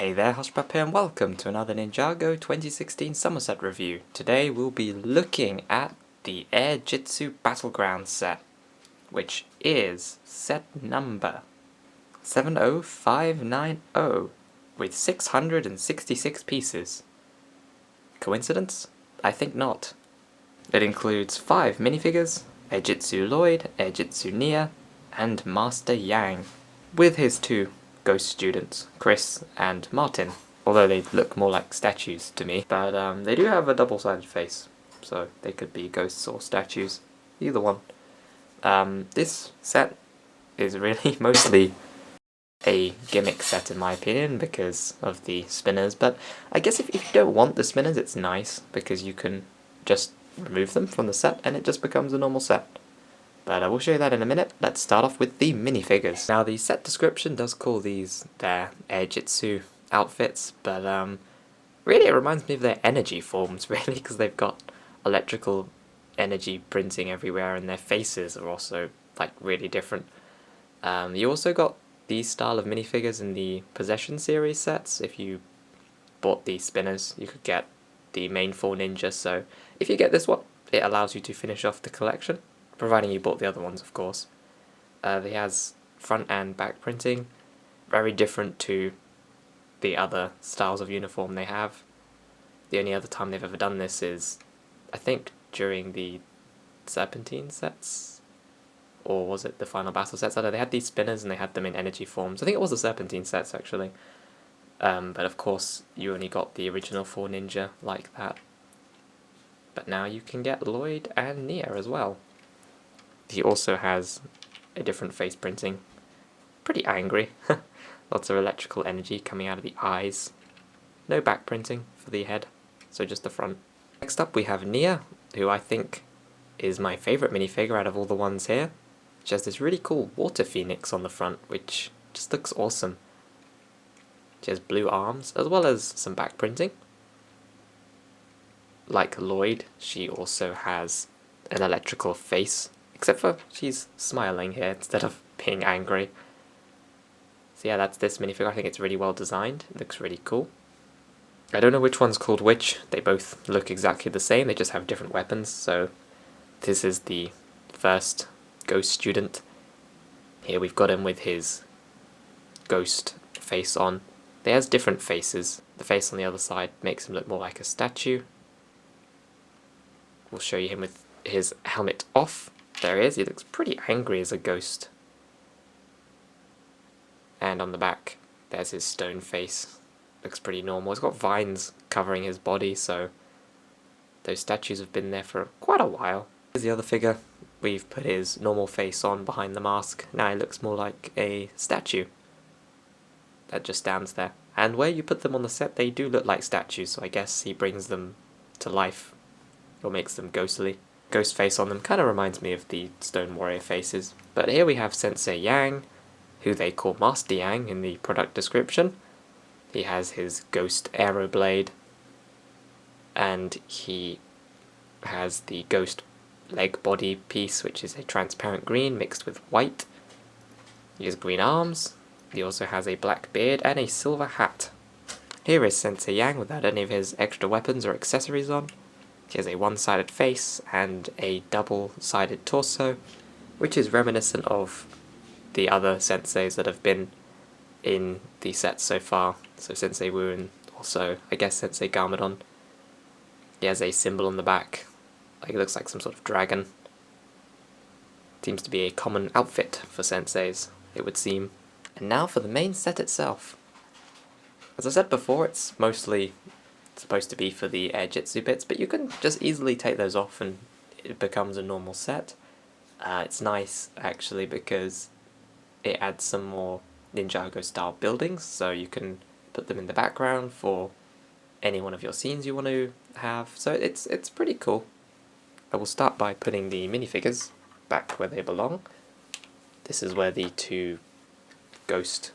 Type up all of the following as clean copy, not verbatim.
Hey there, Hoshpup here, and welcome to another Ninjago 2016 Somerset review. Today we'll be looking at the Airjitzu Battleground set, which is set number 70590 with 666 pieces. Coincidence? I think not. It includes 5 minifigures, Airjitzu Lloyd, Airjitzu Nia, and Master Yang, with his 2 ghost students, Chris and Martin, although they look more like statues to me, but they do have a double-sided face, so they could be ghosts or statues, either one. This set is really mostly a gimmick set in my opinion because of the spinners, but I guess if you don't want the spinners it's nice because you can just remove them from the set and it just becomes a normal set. But I will show you that in a minute. Let's start off with the minifigures. Now the set description does call these their Airjitzu outfits, but really it reminds me of their energy forms really, because they've got electrical energy printing everywhere and their faces are also like really different. You also got these style of minifigures in the Possession series sets. If you bought the spinners you could get the main 4 ninjas, so if you get this one it allows you to finish off the collection, providing you bought the other ones, of course. It has front and back printing, very different to the other styles of uniform they have. The only other time they've ever done this is, I think, during the Serpentine sets, or was it the Final Battle sets? I don't know, they had these spinners and they had them in energy forms. I think it was the Serpentine sets, actually. But of course, you only got the original 4 ninja like that. But now you can get Lloyd and Nia as well. He also has a different face printing. Pretty angry. Lots of electrical energy coming out of the eyes. No back printing for the head, so just the front. Next up we have Nia, who I think is my favourite minifigure out of all the ones here. She has this really cool water phoenix on the front, which just looks awesome. She has blue arms, as well as some back printing. Like Lloyd, she also has an electrical face, except for she's smiling here instead of being angry. So yeah, that's this minifigure. I think it's really well designed. It looks really cool. I don't know which one's called which. They both look exactly the same. They just have different weapons. So this is the first ghost student. Here we've got him with his ghost face on. He has different faces. The face on the other side makes him look more like a statue. We'll show you him with his helmet off. There he is, he looks pretty angry as a ghost. And on the back, there's his stone face. Looks pretty normal. He's got vines covering his body, so those statues have been there for quite a while. Here's the other figure. We've put his normal face on behind the mask. Now he looks more like a statue that just stands there. And where you put them on the set, they do look like statues, so I guess he brings them to life, or makes them ghostly. Ghost face on them kind of reminds me of the Stone Warrior faces. But here we have Sensei Yang, who they call Master Yang in the product description. He has his ghost arrow blade, and he has the ghost leg body piece, which is a transparent green mixed with white. He has green arms. He also has a black beard and a silver hat. Here is Sensei Yang without any of his extra weapons or accessories on. He has a one-sided face and a double-sided torso, which is reminiscent of the other senseis that have been in the set so far. So Sensei Wu and also, I guess, Sensei Garmadon. He has a symbol on the back, like it looks like some sort of dragon. Seems to be a common outfit for senseis, it would seem. And now for the main set itself. As I said before, it's mostly supposed to be for the Airjitzu bits, but you can just easily take those off and it becomes a normal set. It's nice actually because it adds some more Ninjago style buildings, so you can put them in the background for any one of your scenes you want to have, so it's pretty cool. I will start by putting the minifigures back where they belong. This is where the 2 ghost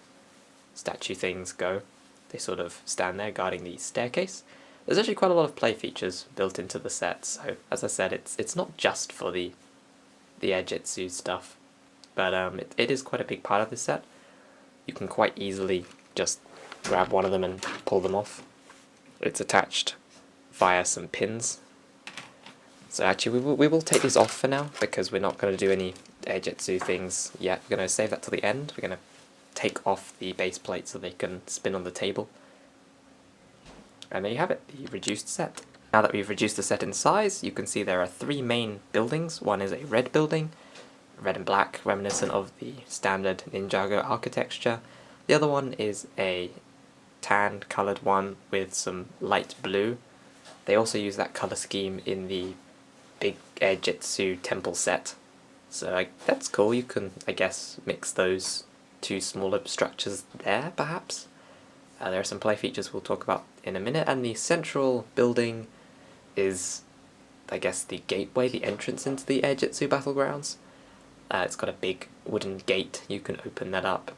statue things go. They sort of stand there guarding the staircase. There's actually quite a lot of play features built into the set, so as I said, it's not just for the Airjitzu stuff, but it is quite a big part of the set. You can quite easily just grab one of them and pull them off. It's attached via some pins. So actually we will take these off for now, because we're not going to do any Airjitzu things yet. We're going to save that till the end. We're going to take off the base plate so they can spin on the table. And there you have it, the reduced set. Now that we've reduced the set in size, you can see there are 3 main buildings. One is a red building, red and black, reminiscent of the standard Ninjago architecture. The other one is a tan coloured one with some light blue. They also use that colour scheme in the big Airjitzu temple set. So that's cool. You can, I guess, mix those 2 smaller structures there, perhaps. There are some play features we'll talk about in a minute, and the central building is, I guess, the gateway, the entrance into the Airjitzu battlegrounds. It's got a big wooden gate. You can open that up,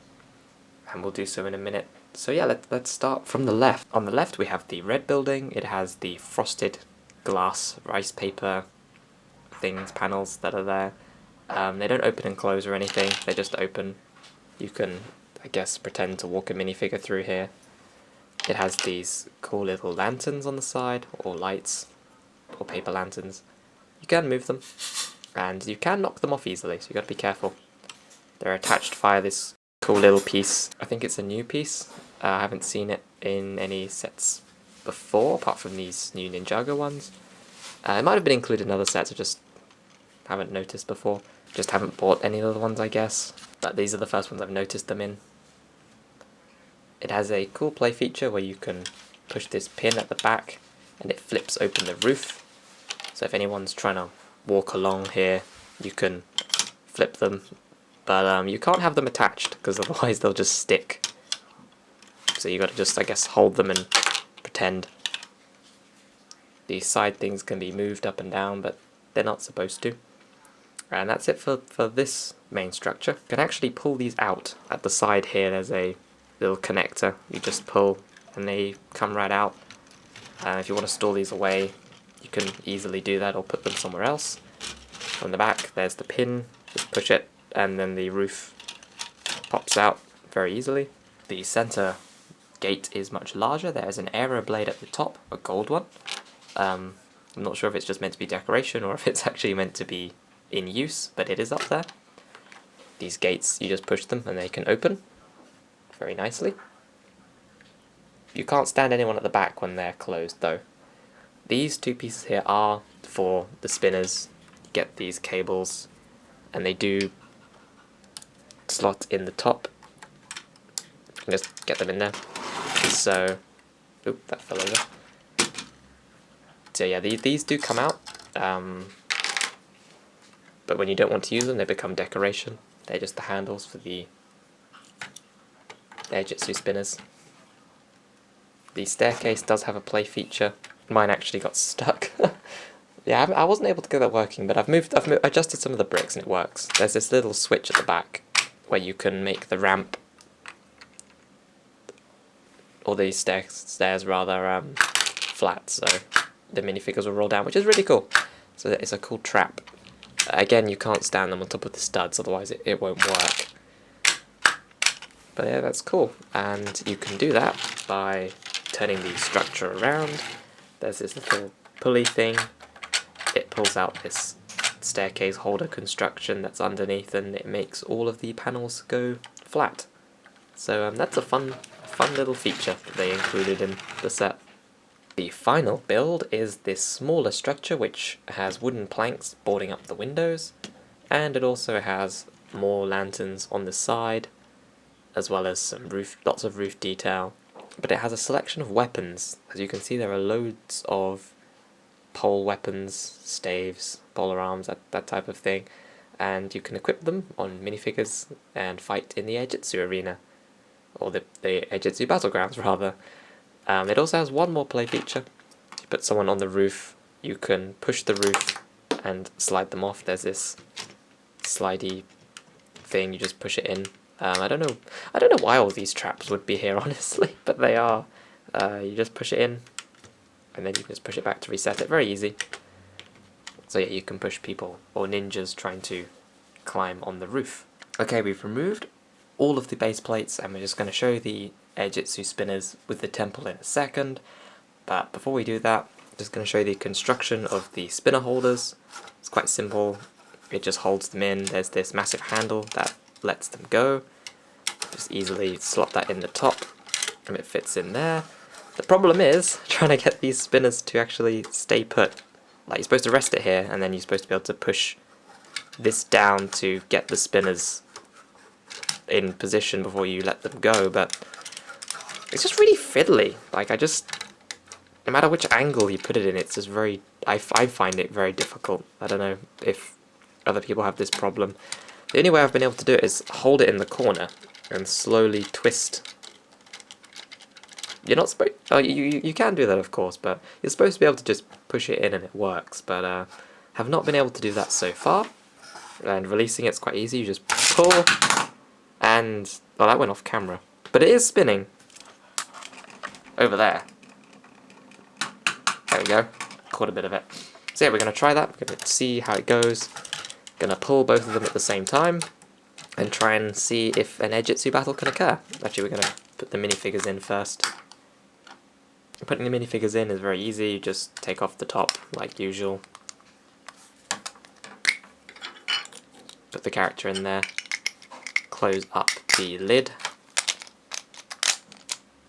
and we'll do so in a minute. So yeah, let's start from the left. On the left we have the red building. It has the frosted glass rice paper things, panels that are there. They don't open and close or anything, they just open. You can, I guess, pretend to walk a minifigure through here. It has these cool little lanterns on the side, or lights, or paper lanterns. You can move them, and you can knock them off easily, so you got to be careful. They're attached via this cool little piece. I think it's a new piece. I haven't seen it in any sets before, apart from these new Ninjago ones. It might have been included in other sets, I just haven't noticed before. Just haven't bought any other ones, I guess. But these are the first ones I've noticed them in. It has a cool play feature where you can push this pin at the back and it flips open the roof. So if anyone's trying to walk along here, you can flip them. But you can't have them attached, because otherwise they'll just stick. So you got to just, I guess, hold them and pretend. These side things can be moved up and down, but they're not supposed to. And that's it for this main structure. You can actually pull these out. At the side here there's a little connector. You just pull and they come right out. If you want to store these away, you can easily do that, or put them somewhere else. On the back there's the pin, just push it and then the roof pops out very easily. The center gate is much larger. There's an arrow blade at the top, a gold one. I'm not sure if it's just meant to be decoration or if it's actually meant to be in use, but it is up there. These gates, you just push them and they can open very nicely. You can't stand anyone at the back when they're closed though. These 2 pieces here are for the spinners. You get these cables and they do slot in the top. You can just get them in there. So, oop, that fell over. So yeah, these do come out, but when you don't want to use them, they become decoration. They're just the handles for the Airjitzu spinners. The staircase does have a play feature. Mine actually got stuck. Yeah, I wasn't able to get that working, but I've adjusted some of the bricks and it works. There's this little switch at the back where you can make the ramp, or the stairs rather, flat, so the minifigures will roll down, which is really cool. So it's a cool trap. Again, you can't stand them on top of the studs, otherwise it won't work. But yeah, that's cool. And you can do that by turning the structure around. There's this little pulley thing. It pulls out this staircase holder construction that's underneath, and it makes all of the panels go flat. So that's a fun little feature that they included in the set. The final build is this smaller structure which has wooden planks boarding up the windows, and it also has more lanterns on the side, as well as some lots of roof detail. But it has a selection of weapons. As you can see, there are loads of pole weapons, staves, polar arms, that type of thing, and you can equip them on minifigures and fight in the Airjitzu arena, or the Airjitzu battlegrounds rather. It also has one more play feature. If you put someone on the roof, you can push the roof and slide them off. There's this slidey thing, you just push it in. I don't know why all these traps would be here, honestly, but they are. You just push it in, and then you can just push it back to reset it. Very easy. So yeah, you can push people or ninjas trying to climb on the roof. Okay, we've removed all of the base plates, and we're just going to show the Airjitzu spinners with the temple in a second, but before we do that, I'm just going to show you the construction of the spinner holders. It's quite simple. It just holds them in. There's this massive handle that lets them go. Just easily slot that in the top and it fits in there. The problem is trying to get these spinners to actually stay put. Like, you're supposed to rest it here and then you're supposed to be able to push this down to get the spinners in position before you let them go, but it's just really fiddly. Like, no matter which angle you put it in, it's just very, I find it very difficult. I don't know if other people have this problem. The only way I've been able to do it is hold it in the corner and slowly twist. You're not supposed, oh, you can do that of course, but you're supposed to be able to just push it in and it works, but have not been able to do that so far. And releasing it's quite easy, you just pull, and, well, that went off camera. But it is spinning over there. There we go, caught a bit of it. So yeah, we're going to try that, we're going to see how it goes. Going to pull both of them at the same time and try and see if an Airjitzu battle can occur. Actually, we're going to put the minifigures in first. Putting the minifigures in is very easy, you just take off the top like usual. Put the character in there, close up the lid,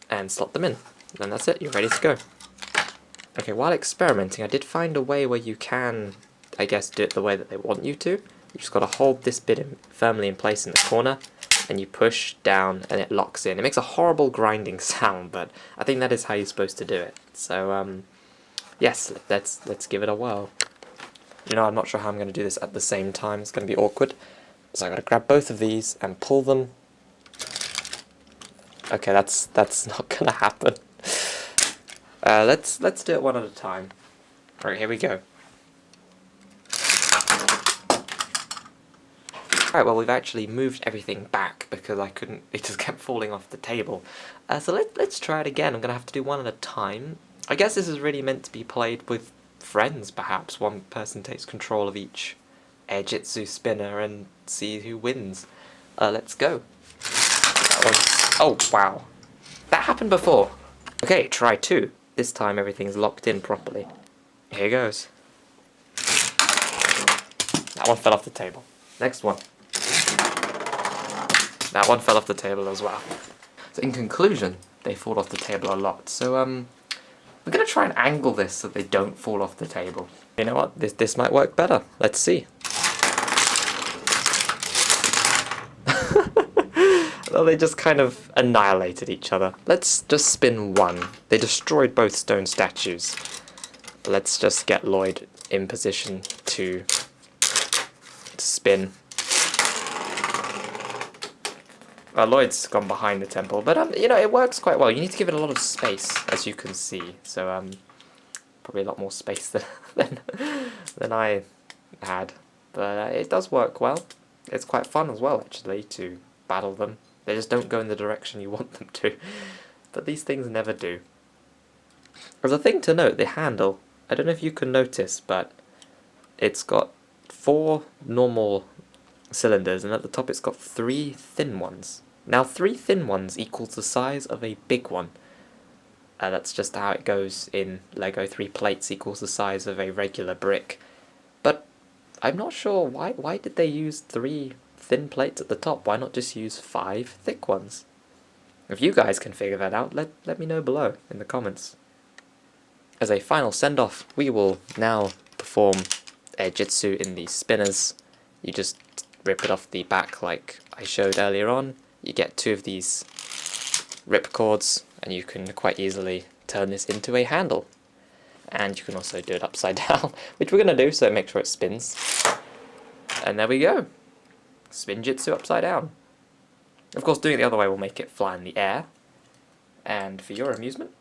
and slot them in. Then that's it, you're ready to go. Okay, while experimenting, I did find a way where you can, I guess, do it the way that they want you to. You just got to hold this bit firmly in place in the corner, and you push down and it locks in. It makes a horrible grinding sound, but I think that is how you're supposed to do it. So, yes, let's give it a whirl. You know, I'm not sure how I'm going to do this at the same time. It's going to be awkward. So I got to grab both of these and pull them. Okay, that's not going to happen. Let's do it one at a time. Alright, here we go. Alright, well, we've actually moved everything back because I couldn't, it just kept falling off the table. So let's try it again. I'm going to have to do one at a time. I guess this is really meant to be played with friends, perhaps. One person takes control of each Airjitzu spinner and see who wins. Let's go. Oh, wow. That happened before. Okay, try 2. This time everything's locked in properly. Here goes. That one fell off the table. Next one. That one fell off the table as well. So in conclusion, they fall off the table a lot. So we're going to try and angle this so they don't fall off the table. You know what? This might work better. Let's see. Well, they just kind of annihilated each other. Let's just spin one. They destroyed both stone statues. Let's just get Lloyd in position to spin. Lloyd's gone behind the temple, but you know, it works quite well. You need to give it a lot of space, as you can see. So probably a lot more space than I had, but it does work well. It's quite fun as well, actually, to battle them. They just don't go in the direction you want them to, but these things never do. There's a thing to note, the handle. I don't know if you can notice, but it's got 4 normal cylinders, and at the top it's got 3 thin ones. Now 3 thin ones equals the size of a big one. That's just how it goes in Lego. 3 plates equals the size of a regular brick. But I'm not sure why did they use 3 thin plates at the top? Why not just use 5 thick ones? If you guys can figure that out, let me know below in the comments. As a final send-off, we will now perform Airjitzu in the spinners. You just rip it off the back like I showed earlier on. You get 2 of these rip cords, and you can quite easily turn this into a handle. And you can also do it upside down, which we're going to do, so make sure it spins. And there we go. Spin Jitsu upside down. Of course, doing it the other way will make it fly in the air. And for your amusement,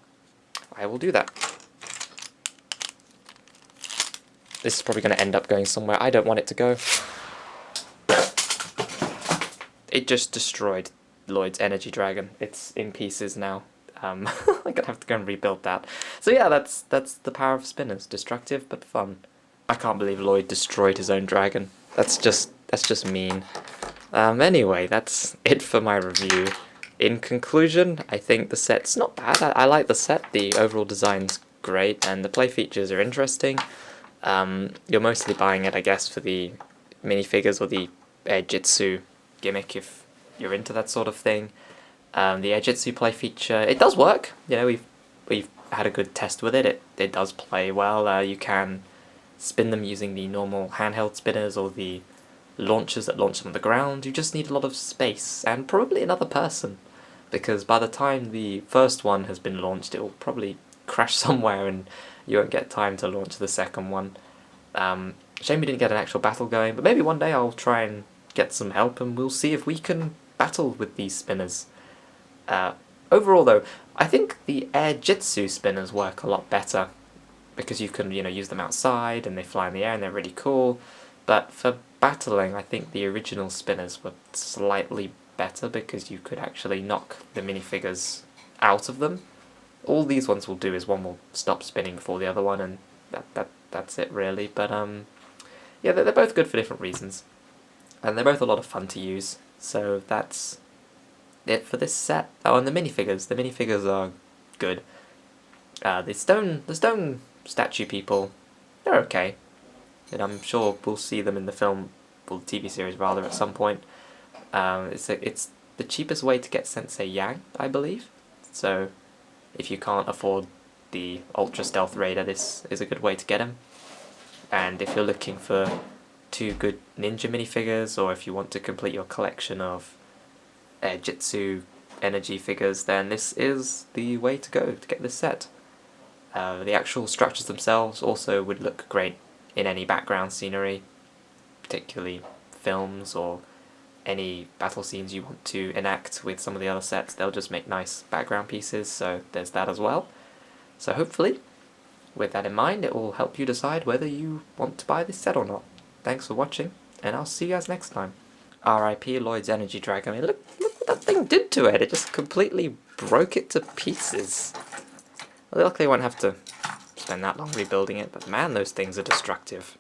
I will do that. This is probably going to end up going somewhere I don't want it to go. It just destroyed Lloyd's energy dragon. It's in pieces now. I'm gonna have to go and rebuild that. So yeah, that's the power of spinners. Destructive but fun. I can't believe Lloyd destroyed his own dragon. That's just mean. Anyway, that's it for my review. in conclusion, I think the set's not bad. I like the set, the overall design's great, and the play features are interesting. You're mostly buying it, I guess, for the minifigures or the Airjitzu gimmick if you're into that sort of thing. The Airjitzu play feature, it does work. You know, we've had a good test with it. It does play well. You can spin them using the normal handheld spinners or the launchers that launch them on the ground. You just need a lot of space and probably another person, because by the time the first one has been launched, it will probably crash somewhere and you won't get time to launch the second one. Shame we didn't get an actual battle going, but maybe one day I'll try and get some help and we'll see if we can battle with these spinners. Overall though, I think the Airjitzu spinners work a lot better because you can, use them outside and they fly in the air and they're really cool. But for battling, I think the original spinners were slightly better because you could actually knock the minifigures out of them. All these ones will do is one will stop spinning before the other one, and that's it really. But yeah, they're both good for different reasons, and they're both a lot of fun to use. So that's it for this set. Oh, and the minifigures are good. The stone statue people, they're okay, and I'm sure we'll see them in the film, or the TV series rather, at some point. It's the cheapest way to get Sensei Yang, I believe. So if you can't afford the Ultra Stealth Raider, this is a good way to get him. And if you're looking for 2 good ninja minifigures, or if you want to complete your collection of Airjitzu energy figures, then this is the way to go to get this set. The actual structures themselves also would look great in any background scenery, particularly films or any battle scenes you want to enact with some of the other sets. They'll just make nice background pieces, so there's that as well. So hopefully, with that in mind, it will help you decide whether you want to buy this set or not. Thanks for watching, and I'll see you guys next time. R.I.P. Lloyd's Energy Dragon. I mean, look what that thing did to it. It just completely broke it to pieces. Well, luckily I won't have to spend that long rebuilding it, but man, those things are destructive.